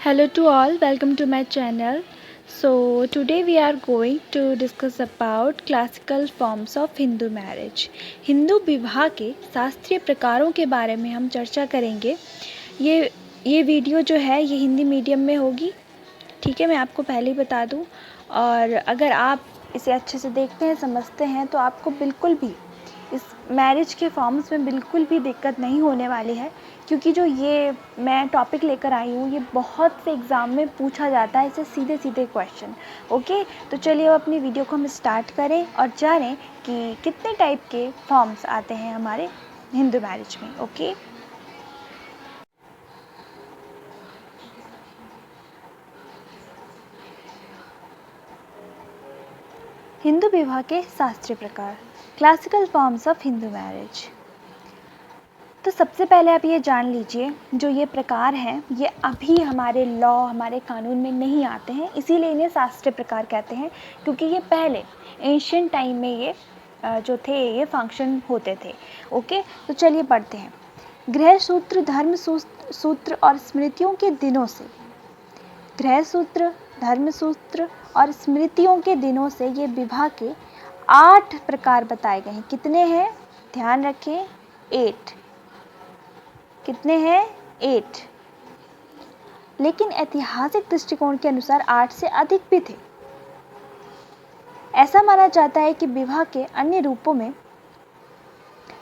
Hello to all, welcome to my channel. So today we are going to discuss about classical forms of Hindu marriage. Hindu विवाह के शास्त्रीय प्रकारों के बारे में हम चर्चा करेंगे। ये वीडियो जो है ये हिंदी मीडियम में होगी, ठीक है, मैं आपको पहले ही बता दूं। और अगर आप इसे अच्छे से देखते हैं, समझते हैं, तो आपको बिल्कुल भी इस मैरिज के फॉर्म्स में बिल्कुल भी दिक्कत नहीं होने वाली है, क्योंकि जो ये मैं टॉपिक लेकर आई हूँ ये बहुत से एग्ज़ाम में पूछा जाता है, इसे सीधे सीधे क्वेश्चन। ओके, तो चलिए अब अपनी वीडियो को हम स्टार्ट करें और जानें कि कितने टाइप के फॉर्म्स आते हैं हमारे हिंदू मैरिज में। ओके, हिंदू विवाह के शास्त्रीय प्रकार, classical forms of Hindu marriage. तो सबसे पहले आप ये जान लीजिए, जो ये प्रकार हैं ये अभी हमारे लॉ, हमारे कानून में नहीं आते हैं, इसीलिए इन्हें शास्त्रीय प्रकार कहते हैं, क्योंकि ये पहले एंशियंट टाइम में ये जो थे ये फंक्शन होते थे। ओके, तो चलिए पढ़ते हैं। गृह सूत्र, धर्म सूत्र और स्मृतियों के दिनों से, गृह सूत्र, धर्म सूत्र और स्मृतियों के दिनों से ये विवाह के 8 प्रकार बताए गए हैं। कितने हैं? ध्यान रखें, 8। कितने हैं? 8। लेकिन ऐतिहासिक दृष्टिकोण के अनुसार 8 से अधिक भी थे। ऐसा माना जाता है कि विवाह के अन्य रूपों में,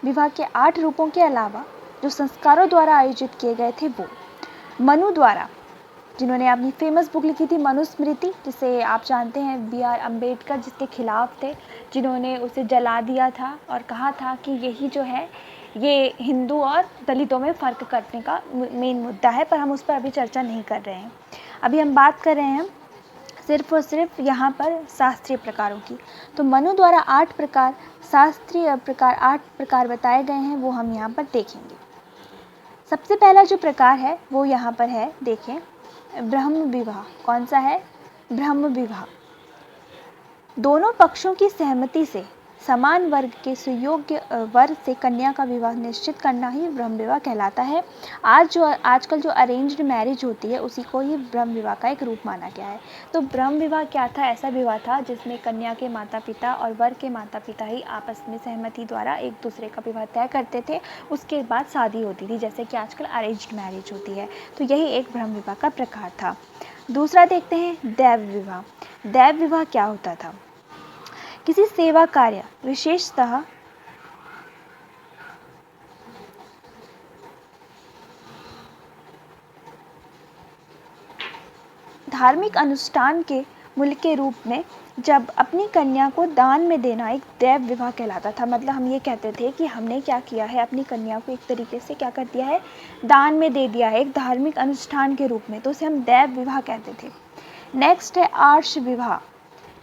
विवाह के 8 रूपों के अलावा जो संस्कारों द्वारा आयोजित किए गए थे वो मनु द्वारा, जिन्होंने अपनी फेमस बुक लिखी थी मनुस्मृति, जिसे आप जानते हैं B.R. अम्बेडकर जिसके खिलाफ थे, जिन्होंने उसे जला दिया था और कहा था कि यही जो है ये हिंदू और दलितों में फ़र्क करने का मेन मुद्दा है, पर हम उस पर अभी चर्चा नहीं कर रहे हैं। अभी हम बात कर रहे हैं सिर्फ और सिर्फ यहाँ पर शास्त्रीय प्रकारों की। तो मनु द्वारा 8 प्रकार, शास्त्रीय प्रकार 8 प्रकार बताए गए हैं, वो हम यहाँ पर देखेंगे। सबसे पहला जो प्रकार है वो यहाँ पर है, देखें, ब्रह्म विवाह। कौन सा है? ब्रह्म विवाह। दोनों पक्षों की सहमति से समान वर्ग के सुयोग्य वर से कन्या का विवाह निश्चित करना ही ब्रह्म विवाह कहलाता है। आजकल जो अरेंज्ड मैरिज होती है उसी को ही ब्रह्म विवाह का एक रूप माना गया है। तो ब्रह्म विवाह क्या था? ऐसा विवाह था जिसमें कन्या के माता पिता और वर के माता पिता ही आपस में सहमति द्वारा एक दूसरे का विवाह तय करते थे, उसके बाद शादी होती थी, जैसे कि आजकल अरेंज्ड मैरिज होती है। तो यही एक ब्रह्म विवाह का प्रकार था। दूसरा देखते हैं दैव विवाह। दैव विवाह क्या होता था? किसी सेवा कार्य, विशेषतः धार्मिक अनुष्ठान के मूल्य के रूप में जब अपनी कन्या को दान में देना एक दैव विवाह कहलाता था। मतलब हम ये कहते थे कि हमने क्या किया है, अपनी कन्या को एक तरीके से क्या कर दिया है, दान में दे दिया है, एक धार्मिक अनुष्ठान के रूप में, तो उसे हम दैव विवाह कहते थे। नेक्स्ट है आर्ष विवाह।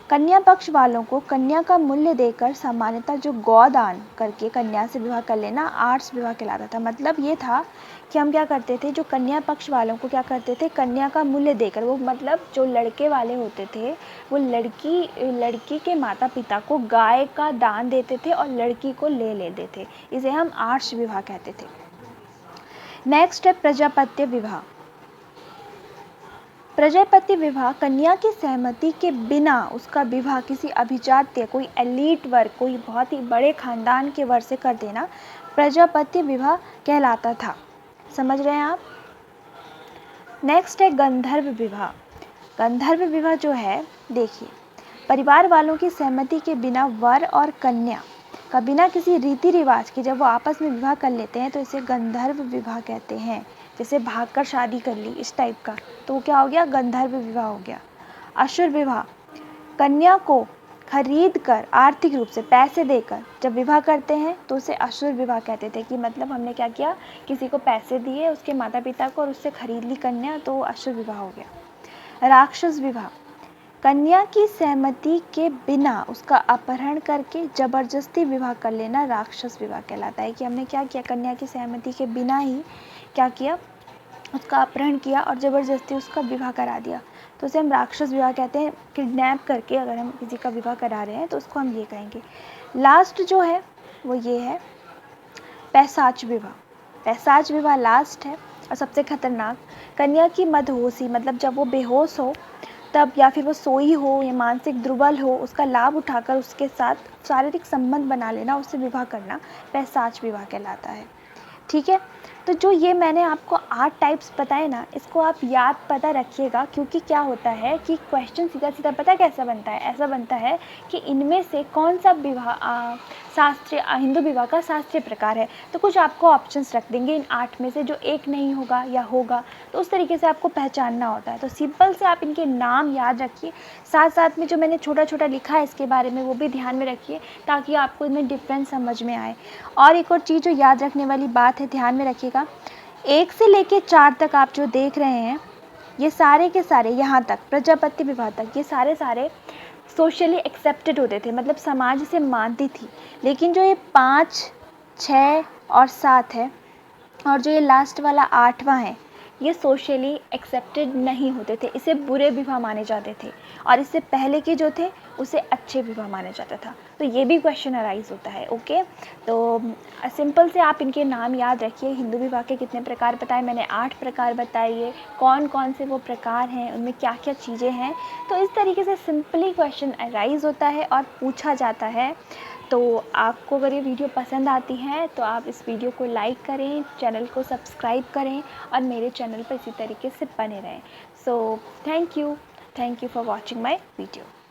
कन्या पक्ष वालों को कन्या का मूल्य देकर सामान्यतः जो गौदान करके कन्या से विवाह कर लेना आर्ष विवाह कहलाता था। मतलब ये था कि हम क्या करते थे, जो कन्या पक्ष वालों को क्या करते थे, कन्या का मूल्य देकर, वो मतलब जो लड़के वाले होते थे वो लड़की के माता पिता को गाय का दान देते थे और लड़की को ले लेते थे। इसे हम आर्ष विवाह कहते थे। नेक्स्ट है प्रजापत्य विवाह। प्रजापति विवाह कन्या की सहमति के बिना उसका विवाह किसी अभिजात्य, कोई एलीट वर्ग, कोई बहुत ही बड़े खानदान के वर्ग से कर देना प्रजापति विवाह कहलाता था। समझ रहे हैं आप? नेक्स्ट है गंधर्व विवाह। गंधर्व विवाह जो है, देखिए, परिवार वालों की सहमति के बिना वर और कन्या का बिना किसी रीति रिवाज के जब वो आपस में विवाह कर लेते हैं तो इसे गंधर्व विवाह कहते हैं। जैसे भागकर शादी कर ली, इस टाइप का, तो क्या हो गया? गंधर्व विवाह हो गया। असुर विवाह, कन्या को खरीद कर आर्थिक रूप से पैसे देकर जब विवाह करते हैं तो उसे असुर विवाह कहते थे, कि मतलब हमने क्या किया, किसी को पैसे दिए, उसके माता पिता को, और उससे खरीद ली कन्या, तो असुर विवाह हो गया। राक्षस विवाह, कन्या की सहमति के बिना उसका अपहरण करके जबरदस्ती विवाह कर लेना राक्षस विवाह कहलाता है। कि हमने क्या किया, कन्या की सहमति के बिना ही क्या किया, उसका अपहरण किया और ज़बरदस्ती उसका विवाह करा दिया, तो उसे हम राक्षस विवाह कहते हैं। किडनैप करके अगर हम किसी का विवाह करा रहे हैं तो उसको हम ये कहेंगे। लास्ट जो है वो ये है पैशाच विवाह। पैशाच विवाह लास्ट है। और सबसे खतरनाक, कन्या की मदहोशी, मतलब जब वो बेहोश हो तब, या फिर वो सोई हो या मानसिक दुर्बल हो, उसका लाभ उठाकर उसके साथ शारीरिक संबंध बना लेना, उससे विवाह करना, पैशाच विवाह कहलाता है। ठीक है, तो जो ये मैंने आपको 8 टाइप्स बताए ना, इसको आप याद पता रखिएगा, क्योंकि क्या होता है कि क्वेश्चन सीधा सीधा पता कैसा बनता है, ऐसा बनता है कि इनमें से कौन सा विवाह शास्त्रीय हिंदू विवाह का शास्त्रीय प्रकार है। तो कुछ आपको ऑप्शंस रख देंगे इन 8 में से, जो एक नहीं होगा या होगा, तो उस तरीके से आपको पहचानना होता है। तो सिंपल से आप इनके नाम याद रखिए, साथ साथ में जो मैंने छोटा छोटा लिखा है इसके बारे में वो भी ध्यान में रखिए, ताकि आपको इनमें डिफरेंस समझ में आए। और एक और चीज़ जो याद रखने वाली बात है, ध्यान में रखिएगा, 1 से लेके 4 तक आप जो देख रहे हैं, ये सारे के सारे, यहाँ तक प्रजापति विवाह तक, ये सारे सोशली एक्सेप्टेड होते थे, मतलब समाज इसे मानती थी। लेकिन जो ये 5, 6 और 7 है, और जो ये लास्ट वाला 8वां है, ये सोशली एक्सेप्टेड नहीं होते थे, इसे बुरे विवाह माने जाते थे। और इससे पहले के जो थे उसे अच्छे विवाह माना जाता था। तो ये भी क्वेश्चन अराइज होता है। ओके, तो सिंपल से आप इनके नाम याद रखिए। हिंदू विवाह के कितने प्रकार बताए मैंने, 8 प्रकार बताइए, कौन कौन से वो प्रकार हैं, उनमें क्या क्या चीज़ें हैं। तो इस तरीके से सिंपली क्वेश्चन अराइज होता है और पूछा जाता है। तो आपको अगर ये वीडियो पसंद आती है तो आप इस वीडियो को लाइक करें, चैनल को सब्सक्राइब करें और मेरे चैनल पर इसी तरीके से बने रहें। So thank you for watching my video.